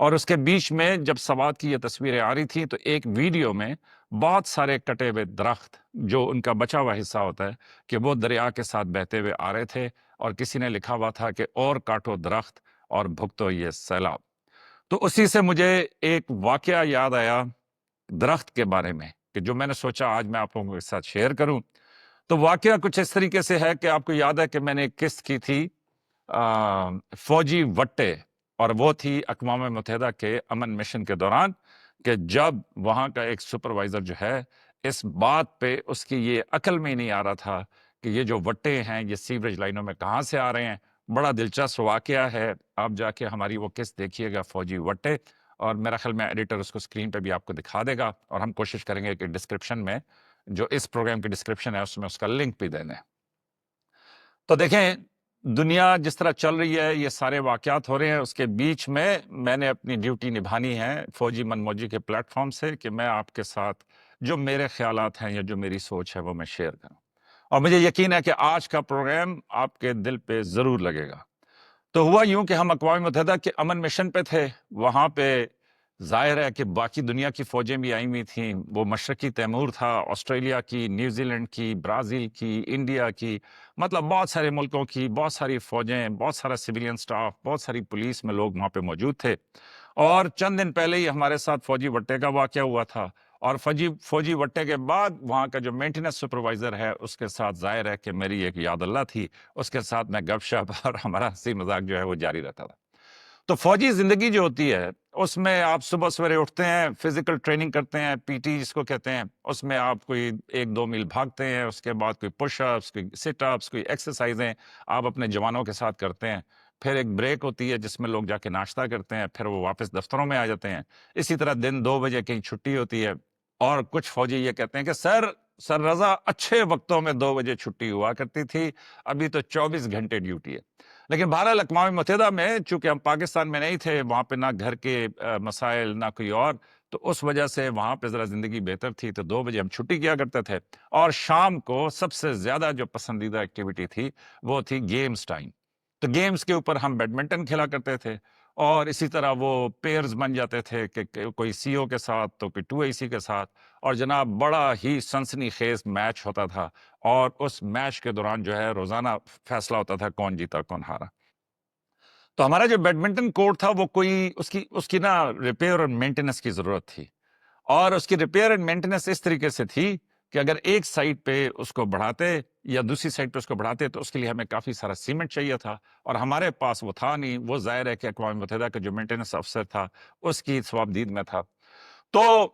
اور اس کے بیچ میں جب سوات کی یہ تصویریں آ رہی تھیں تو ایک ویڈیو میں بہت سارے کٹے ہوئے درخت جو ان کا بچا ہوا حصہ ہوتا ہے کہ وہ دریا کے ساتھ بہتے ہوئے آ رہے تھے، اور کسی نے لکھا ہوا تھا کہ اور کاٹو درخت اور بھگتو یہ سیلاب۔ تو اسی سے مجھے ایک واقعہ یاد آیا درخت کے بارے میں کہ جو میں نے سوچا آج میں آپ لوگوں کے ساتھ شیئر کروں۔ تو واقعہ کچھ اس طریقے سے ہے کہ آپ کو یاد ہے کہ میں نے ایک قسط کی تھی فوجی وٹے، اور وہ تھی اقوام متحدہ کے امن مشن کے دوران، کہ جب وہاں کا ایک سپروائزر جو ہے اس بات پہ اس کی یہ عقل میں ہی نہیں آ رہا تھا کہ یہ جو وٹے ہیں یہ سیوریج لائنوں میں کہاں سے آ رہے ہیں۔ بڑا دلچسپ واقعہ ہے، آپ جا کے ہماری وہ قسط دیکھیے گا فوجی وٹے، اور میرا خیال میں ایڈیٹر اس کو اسکرین پہ بھی آپ کو دکھا دے گا، اور ہم کوشش کریں گے کہ ڈسکرپشن میں جو اس پروگرام کی ڈسکرپشن ہے اس میں اس کا لنک بھی دے دیں۔ تو دیکھیں دنیا جس طرح چل رہی ہے، یہ سارے واقعات ہو رہے ہیں، اس کے بیچ میں نے اپنی ڈیوٹی نبھانی ہے فوجی من موجی کے پلیٹ فارم سے کہ میں آپ کے ساتھ جو میرے خیالات ہیں یا جو میری سوچ ہے وہ میں شیئر کروں، اور مجھے یقین ہے کہ آج کا پروگرام آپ کے دل پہ ضرور لگے گا۔ تو ہوا یوں کہ ہم اقوام متحدہ کے امن مشن پہ تھے، وہاں پہ ظاہر ہے کہ باقی دنیا کی فوجیں بھی آئی ہوئی تھیں، وہ مشرقی تیمور تھا، آسٹریلیا کی، نیوزی لینڈ کی، برازیل کی، انڈیا کی، مطلب بہت سارے ملکوں کی بہت ساری فوجیں، بہت سارا سویلین سٹاف، بہت ساری پولیس میں لوگ وہاں پہ موجود تھے۔ اور چند دن پہلے ہی ہمارے ساتھ فوجی وٹے کا واقعہ ہوا تھا، اور فوجی وٹے کے بعد وہاں کا جو مینٹیننس سپروائزر ہے اس کے ساتھ ظاہر ہے کہ میری ایک یاد اللہ تھی، اس کے ساتھ میں گپ شپ اور ہمارا ہنسی مذاق جو ہے وہ جاری رہتا تھا۔ تو فوجی زندگی جو ہوتی ہے اس میں آپ صبح سویرے اٹھتے ہیں، فزیکل ٹریننگ کرتے ہیں، پی ٹی جس کو کہتے ہیں، اس میں آپ کوئی 1-2 میل بھاگتے ہیں، اس کے بعد کوئی پش اپس، کوئی سٹ اپس، کوئی ایکسرسائزیں آپ اپنے جوانوں کے ساتھ کرتے ہیں، پھر ایک بریک ہوتی ہے جس میں لوگ جا کے ناشتہ کرتے ہیں، پھر وہ واپس دفتروں میں آ جاتے ہیں۔ اسی طرح دن 2 بجے کہیں چھٹی ہوتی ہے، اور کچھ فوجی یہ کہتے ہیں کہ سر رضا اچھے وقتوں میں 2 بجے چھٹی ہوا کرتی تھی، ابھی تو 24 گھنٹے ڈیوٹی ہے۔ لیکن بہرحال اقوام متحدہ میں چونکہ ہم پاکستان میں نہیں تھے، وہاں پہ نہ گھر کے مسائل نہ کوئی اور، تو اس وجہ سے وہاں پہ ذرا زندگی بہتر تھی، تو 2 بجے ہم چھٹی کیا کرتے تھے، اور شام کو سب سے زیادہ جو پسندیدہ ایکٹیویٹی تھی وہ تھی گیمز ٹائم۔ تو گیمز کے اوپر ہم بیڈمنٹن کھیلا کرتے تھے، اور اسی طرح وہ پیئرز بن جاتے تھے کہ کوئی سی او کے ساتھ تو کوئی 2AC کے ساتھ، اور جناب بڑا ہی سنسنی خیز میچ ہوتا تھا، اور اس میچ کے دوران جو ہے روزانہ فیصلہ ہوتا تھا کون جیتا کون ہارا۔ تو ہمارا جو بیڈمنٹن کورٹ تھا وہ کوئی اس کی نا ریپیئر اور مینٹیننس کی ضرورت تھی، اور اس کی ریپیئر اینڈ مینٹیننس اس طریقے سے تھی کہ اگر ایک سائڈ پہ اس کو بڑھاتے یا دوسری سائڈ پہ اس کو بڑھاتے تو اس کے لیے ہمیں کافی سارا سیمنٹ چاہیے تھا، اور ہمارے پاس وہ تھا نہیں۔ وہ ظاہر ہے کہ اقوام متحدہ کا جو مینٹیننس افسر تھا اس کی ثوابدید میں تھا۔ تو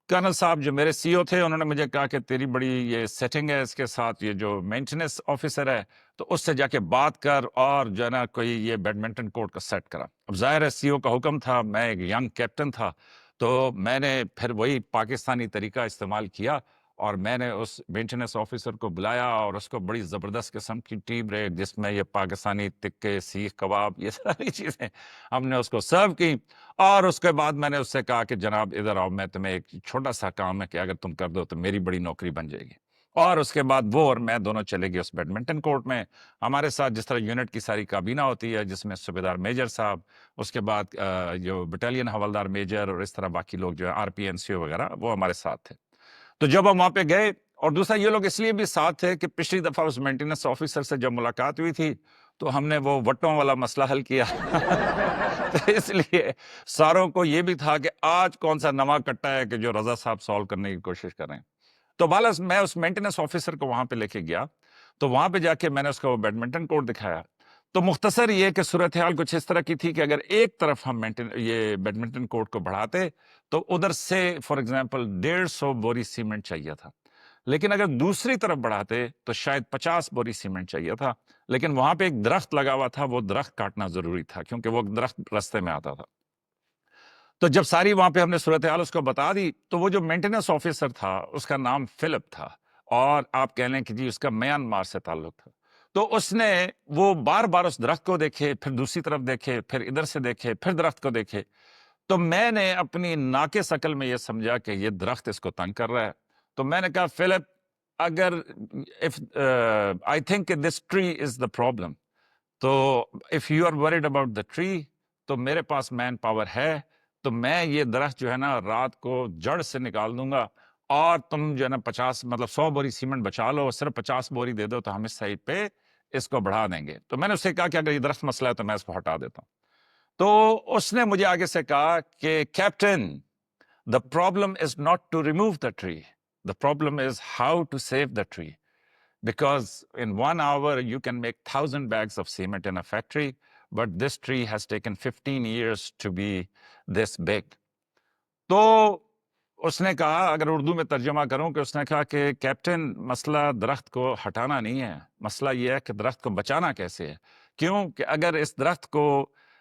کرنل صاحب جو میرے سی او تھے انہوں نے مجھے کہا کہ تیری بڑی یہ سیٹنگ ہے اس کے ساتھ، یہ جو مینٹیننس آفیسر ہے تو اس سے جا کے بات کر اور جو ہے نا کوئی یہ بیڈمنٹن کورٹ کا سیٹ کرا۔ اب ظاہر ہے سی او کا حکم تھا، میں ایک ینگ کیپٹن تھا، تو میں نے پھر وہی پاکستانی طریقہ استعمال کیا، اور میں نے اس مینٹیننس آفیسر کو بلایا اور اس کو بڑی زبردست قسم کی ٹی بریک جس میں یہ پاکستانی تکے، سیخ کباب، یہ ساری چیزیں ہم نے اس کو سرو کی، اور اس کے بعد میں نے اس سے کہا کہ جناب ادھر آؤ، میں تمہیں ایک چھوٹا سا کام ہے کہ اگر تم کر دو تو میری بڑی نوکری بن جائے گی۔ اور اس کے بعد وہ اور میں دونوں چلے گئے اس بیڈمنٹن کورٹ میں۔ ہمارے ساتھ جس طرح یونٹ کی ساری کابینہ ہوتی ہے جس میں صوبیدار میجر صاحب، اس کے بعد جو بٹالین حوالدار میجر، اور اس طرح باقی لوگ جو RPNCO وغیرہ وہ ہمارے ساتھ تھے۔ تو جب ہم وہاں پہ گئے، اور دوسرا یہ لوگ اس لیے بھی ساتھ تھے کہ پچھلی دفعہ اس مینٹیننس آفیسر سے جب ملاقات ہوئی تھی تو ہم نے وہ وٹوں والا مسئلہ حل کیا تو اس لیے ساروں کو یہ بھی تھا کہ آج کون سا نواں کٹا ہے کہ جو رضا صاحب سالو کرنے کی کوشش کر رہے ہیں۔ تو بالاس میں اس مینٹیننس آفیسر کو وہاں پہ لے کے گیا، تو وہاں پہ جا کے میں نے اس کو وہ بیڈمنٹن کورٹ دکھایا۔ تو مختصر یہ کہ صورتحال کچھ اس طرح کی تھی کہ اگر ایک طرف ہم یہ بیڈمنٹن کورٹ کو بڑھاتے تو ادھر سے فار ایگزامپل 150 بوری سیمنٹ چاہیے تھا، لیکن اگر دوسری طرف بڑھاتے تو شاید 50 بوری سیمنٹ چاہیے تھا، لیکن وہاں پہ ایک درخت لگا ہوا تھا، وہ درخت کاٹنا ضروری تھا کیونکہ وہ درخت رستے میں آتا تھا۔ تو جب ساری وہاں پہ ہم نے صورتحال اس کو بتا دی تو وہ جو مینٹیننس آفیسر تھا اس کا نام فلپ تھا، اور آپ کہہ لیں کہ جی اس کا میانمار سے تعلق تھا، تو اس نے وہ بار بار اس درخت کو دیکھے، پھر دوسری طرف دیکھے، پھر ادھر سے دیکھے، پھر درخت کو دیکھے۔ تو میں نے اپنی ناقص عقل میں یہ سمجھا کہ یہ درخت اس کو تنگ کر رہا ہے، تو میں نے کہا فلپ اگر I think this tree is the problem، تو if you are worried about the tree تو میرے پاس مین پاور ہے، تو میں یہ درخت جو ہے نا رات کو جڑ سے نکال دوں گا، اور تم جو ہے نا 100 بوری سیمنٹ بچا لو، صرف 50 بوری دے دو تو ہم اس سائٹ پہ اس کو بڑھا دیں گے۔ تو میں نے اس سے کہا کہ اگر یہ درخت مسئلہ ہے تو میں اس کو ہٹا دیتا ہوں۔ تو اس نے مجھے آگے سے کہا کہ captain, the problem is not to remove the tree. The problem is how to save the tree. Because in 1 hour, you can make 1,000 bags of cement in a factory, but this tree has taken 15 years to be this big. تو اس نے کہا، اگر اردو میں ترجمہ کروں، کہ اس نے کہا کہ کیپٹن، مسئلہ درخت کو ہٹانا نہیں ہے، مسئلہ یہ ہے کہ درخت کو بچانا کیسے ہے۔ کیوں کہ اگر اس درخت کو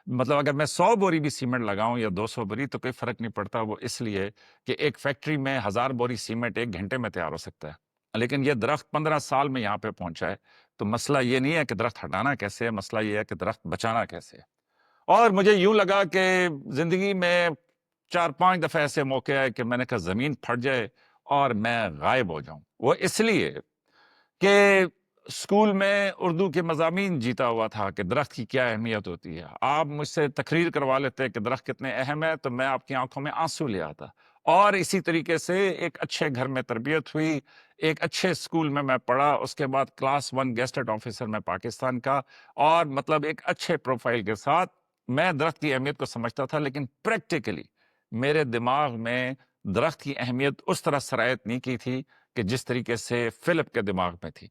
مطلب اگر میں 100 بوری بھی سیمنٹ لگاؤں یا 200 بوری تو کوئی فرق نہیں پڑتا، وہ اس لیے کہ ایک فیکٹری میں 1000 بوری سیمنٹ 1 گھنٹے میں تیار ہو سکتا ہے، لیکن یہ درخت 15 سال میں یہاں پہ پہنچا ہے۔ تو مسئلہ یہ نہیں ہے کہ درخت ہٹانا کیسے ہے، مسئلہ یہ ہے کہ درخت بچانا کیسے ہے۔ اور مجھے یوں لگا کہ زندگی میں 4-5 دفعہ ایسے موقع آئے کہ میں نے کہا زمین پھٹ جائے اور میں غائب ہو جاؤں۔ وہ اس لیے کہ اسکول میں اردو کے مضامین جیتا ہوا تھا کہ درخت کی کیا اہمیت ہوتی ہے۔ آپ مجھ سے تقریر کروا لیتے کہ درخت کتنے اہم ہے تو میں آپ کی آنکھوں میں آنسو لے آتا۔ اور اسی طریقے سے ایک اچھے گھر میں تربیت ہوئی، ایک اچھے اسکول میں پڑھا، اس کے بعد کلاس 1 گیسٹڈ آفیسر میں پاکستان کا، اور مطلب ایک اچھے پروفائل کے ساتھ میں درخت کی اہمیت کو سمجھتا تھا، لیکن پریکٹیکلی میرے دماغ میں درخت کی اہمیت اس طرح سرایت نہیں کی تھی کہ جس طریقے سے فلپ کے دماغ میں تھی۔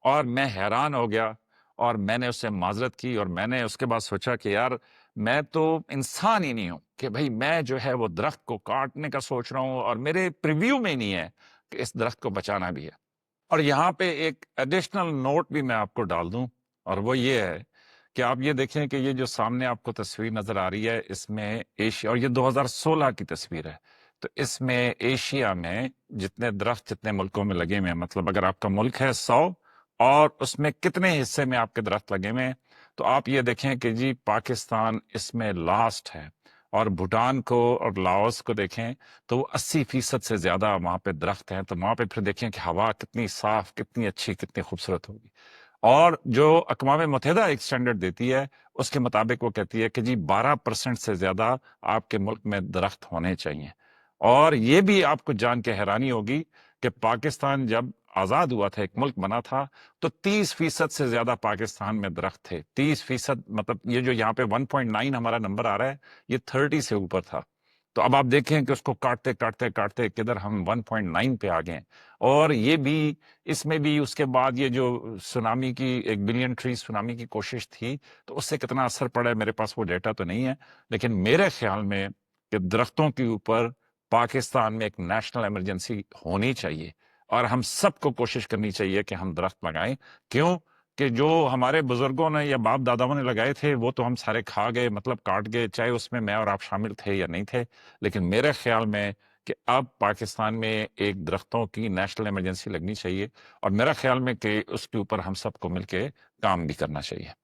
اور میں حیران ہو گیا، اور میں نے اس سے معذرت کی، اور میں نے اس کے بعد سوچا کہ یار میں تو انسان ہی نہیں ہوں کہ بھئی میں جو ہے وہ درخت کو کاٹنے کا سوچ رہا ہوں، اور میرے پریویو میں نہیں ہے کہ اس درخت کو بچانا بھی ہے۔ اور یہاں پہ ایک ایڈیشنل نوٹ بھی میں آپ کو ڈال دوں، اور وہ یہ ہے کہ آپ یہ دیکھیں کہ یہ جو سامنے آپ کو تصویر نظر آ رہی ہے، اس میں ایشیا، اور یہ 2016 کی تصویر ہے، تو اس میں ایشیا میں جتنے درخت جتنے ملکوں میں لگے ہوئے ہیں، مطلب اگر آپ کا ملک ہے 100 اور اس میں کتنے حصے میں آپ کے درخت لگے ہوئے ہیں، تو آپ یہ دیکھیں کہ جی پاکستان اس میں لاسٹ ہے، اور بھوٹان کو اور لاؤس کو دیکھیں تو وہ 80% سے زیادہ وہاں پہ درخت ہیں۔ تو وہاں پہ پھر دیکھیں کہ ہوا کتنی صاف، کتنی اچھی، کتنی خوبصورت ہوگی۔ اور جو اقوام متحدہ ایک سٹینڈرڈ دیتی ہے، اس کے مطابق وہ کہتی ہے کہ جی 12% سے زیادہ آپ کے ملک میں درخت ہونے چاہیے۔ اور یہ بھی آپ کو جان کے حیرانی ہوگی کہ پاکستان جب آزاد ہوا تھا، ایک ملک بنا تھا، تو 30% سے زیادہ پاکستان میں درخت تھے۔ 30%، مطلب یہ جو یہاں پہ 1.9 ہمارا نمبر آ رہا ہے، یہ 30 سے اوپر تھا۔ تو اب آپ دیکھیں کہ اس کو کاٹتے کاٹتے کاٹتے کدھر ہم 1.9 پہ آ گئے۔ اور یہ بھی، اس میں بھی اس کے بعد یہ جو سونامی کی 1 بلین ٹری سونامی کی کوشش تھی، تو اس سے کتنا اثر پڑا ہے میرے پاس وہ ڈیٹا تو نہیں ہے، لیکن میرے خیال میں کہ درختوں کے اوپر پاکستان میں ایک نیشنل ایمرجنسی ہونی چاہیے، اور ہم سب کو کوشش کرنی چاہیے کہ ہم درخت لگائیں۔ کیوں کہ جو ہمارے بزرگوں نے یا باپ داداؤں نے لگائے تھے وہ تو ہم سارے کھا گئے، مطلب کاٹ گئے، چاہے اس میں اور آپ شامل تھے یا نہیں تھے۔ لیکن میرے خیال میں کہ اب پاکستان میں ایک درختوں کی نیشنل ایمرجنسی لگنی چاہیے، اور میرا خیال میں کہ اس کے اوپر ہم سب کو مل کے کام بھی کرنا چاہیے۔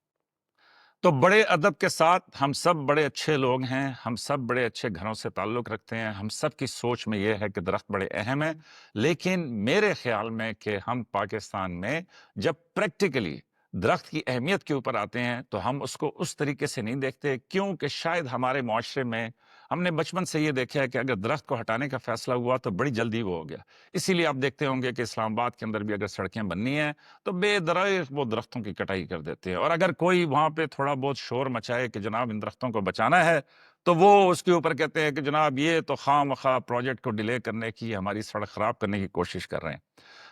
تو بڑے ادب کے ساتھ، ہم سب بڑے اچھے لوگ ہیں، ہم سب بڑے اچھے گھروں سے تعلق رکھتے ہیں، ہم سب کی سوچ میں یہ ہے کہ درخت بڑے اہم ہیں، لیکن میرے خیال میں کہ ہم پاکستان میں جب پریکٹیکلی درخت کی اہمیت کے اوپر آتے ہیں تو ہم اس کو اس طریقے سے نہیں دیکھتے، کیونکہ شاید ہمارے معاشرے میں ہم نے بچپن سے یہ دیکھا ہے کہ اگر درخت کو ہٹانے کا فیصلہ ہوا تو بڑی جلدی وہ ہو گیا۔ اسی لیے آپ دیکھتے ہوں گے کہ اسلام آباد کے اندر بھی اگر سڑکیں بننی ہیں تو بے درخت وہ درختوں کی کٹائی کر دیتے ہیں، اور اگر کوئی وہاں پہ تھوڑا بہت شور مچائے کہ جناب ان درختوں کو بچانا ہے تو وہ اس کے اوپر کہتے ہیں کہ جناب یہ تو خواہ مخواہ پروجیکٹ کو ڈیلے کرنے کی، ہماری سڑک خراب کرنے کی کوشش کر رہے ہیں۔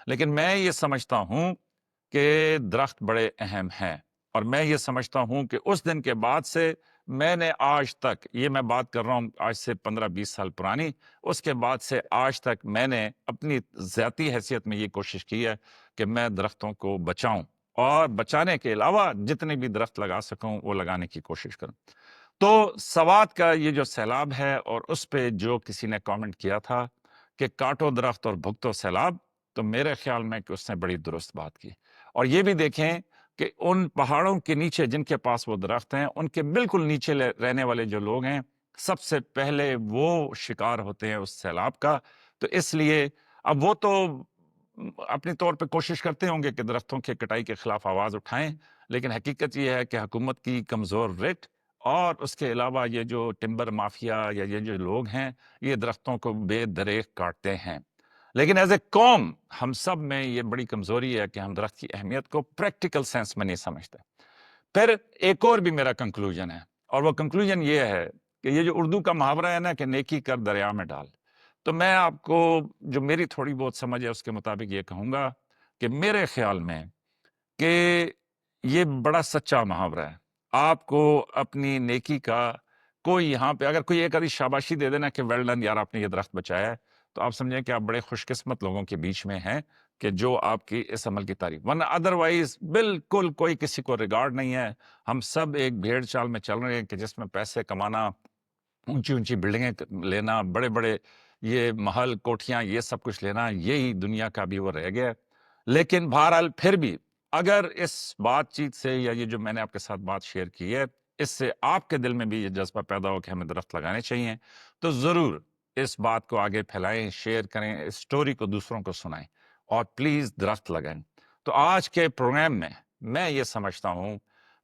لیکن میں یہ سمجھتا ہوں کہ درخت بڑے اہم ہیں، اور میں یہ سمجھتا ہوں کہ اس دن کے بعد سے میں نے آج تک، یہ میں بات کر رہا ہوں آج سے 15-20 سال پرانی، اس کے بعد سے آج تک میں نے اپنی ذاتی حیثیت میں یہ کوشش کی ہے کہ میں درختوں کو بچاؤں، اور بچانے کے علاوہ جتنے بھی درخت لگا سکوں وہ لگانے کی کوشش کروں۔ تو سوات کا یہ جو سیلاب ہے، اور اس پہ جو کسی نے کامنٹ کیا تھا کہ کاٹو درخت اور بھگتو سیلاب، تو میرے خیال میں کہ اس نے بڑی درست بات کی۔ اور یہ بھی دیکھیں کہ ان پہاڑوں کے نیچے جن کے پاس وہ درخت ہیں، ان کے بالکل نیچے رہنے والے جو لوگ ہیں، سب سے پہلے وہ شکار ہوتے ہیں اس سیلاب کا۔ تو اس لیے اب وہ تو اپنی طور پہ کوشش کرتے ہوں گے کہ درختوں کی کٹائی کے خلاف آواز اٹھائیں، لیکن حقیقت یہ ہے کہ حکومت کی کمزور ریٹ اور اس کے علاوہ یہ جو ٹمبر مافیا یا یہ جو لوگ ہیں یہ درختوں کو بے دریغ کاٹتے ہیں. لیکن ایز اے قوم ہم سب میں یہ بڑی کمزوری ہے کہ ہم درخت کی اہمیت کو پریکٹیکل سینس میں نہیں سمجھتے. پھر ایک اور بھی میرا کنکلوژن ہے، اور وہ کنکلوژن یہ ہے کہ یہ جو اردو کا محاورہ ہے نا کہ نیکی کر دریا میں ڈال، تو میں آپ کو جو میری تھوڑی بہت سمجھ ہے اس کے مطابق یہ کہوں گا کہ میرے خیال میں کہ یہ بڑا سچا محاورہ ہے. آپ کو اپنی نیکی کا کوئی یہاں پہ اگر کوئی ایک آدھی شاباشی دے دینا کہ ویل ڈن یار آپ نے یہ درخت بچایا ہے، تو آپ سمجھیں کہ آپ بڑے خوش قسمت لوگوں کے بیچ میں ہیں کہ جو آپ کی اس عمل کی تعریف، ورنہ ادروائز بالکل کوئی کسی کو ریگارڈ نہیں ہے. ہم سب ایک بھیڑ چال میں چل رہے ہیں کہ جس میں پیسے کمانا، اونچی اونچی بلڈنگیں لینا، بڑے بڑے یہ محل کوٹھیاں یہ سب کچھ لینا، یہی دنیا کا بھی وہ رہ گیا ہے. لیکن بہرحال پھر بھی اگر اس بات چیت سے یا یہ جو میں نے آپ کے ساتھ بات شیئر کی ہے اس سے آپ کے دل میں بھی یہ جذبہ پیدا ہو کہ ہمیں درخت لگانے چاہیے، تو ضرور اس بات کو آگے پھیلائیں، شیئر کریں، اس سٹوری کو دوسروں کو سنائیں، اور پلیز درخت لگائیں. تو آج کے پروگرام میں یہ سمجھتا ہوں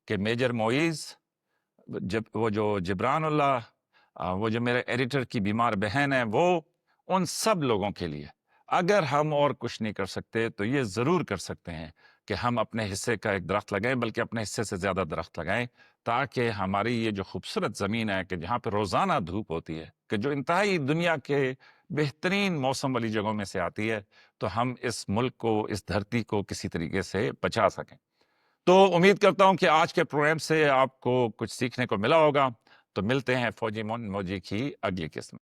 کہ میجر معیز، وہ جو جبران اللہ، وہ جو میرے ایڈیٹر کی بیمار بہن ہے، وہ ان سب لوگوں کے لیے اگر ہم اور کچھ نہیں کر سکتے تو یہ ضرور کر سکتے ہیں کہ ہم اپنے حصے کا ایک درخت لگائیں، بلکہ اپنے حصے سے زیادہ درخت لگائیں، تاکہ ہماری یہ جو خوبصورت زمین ہے کہ جہاں پہ روزانہ دھوپ ہوتی ہے، کہ جو انتہائی دنیا کے بہترین موسم والی جگہوں میں سے آتی ہے، تو ہم اس ملک کو، اس دھرتی کو کسی طریقے سے بچا سکیں. تو امید کرتا ہوں کہ آج کے پروگرام سے آپ کو کچھ سیکھنے کو ملا ہوگا. تو ملتے ہیں فوجی موجی کی اگلی قسم.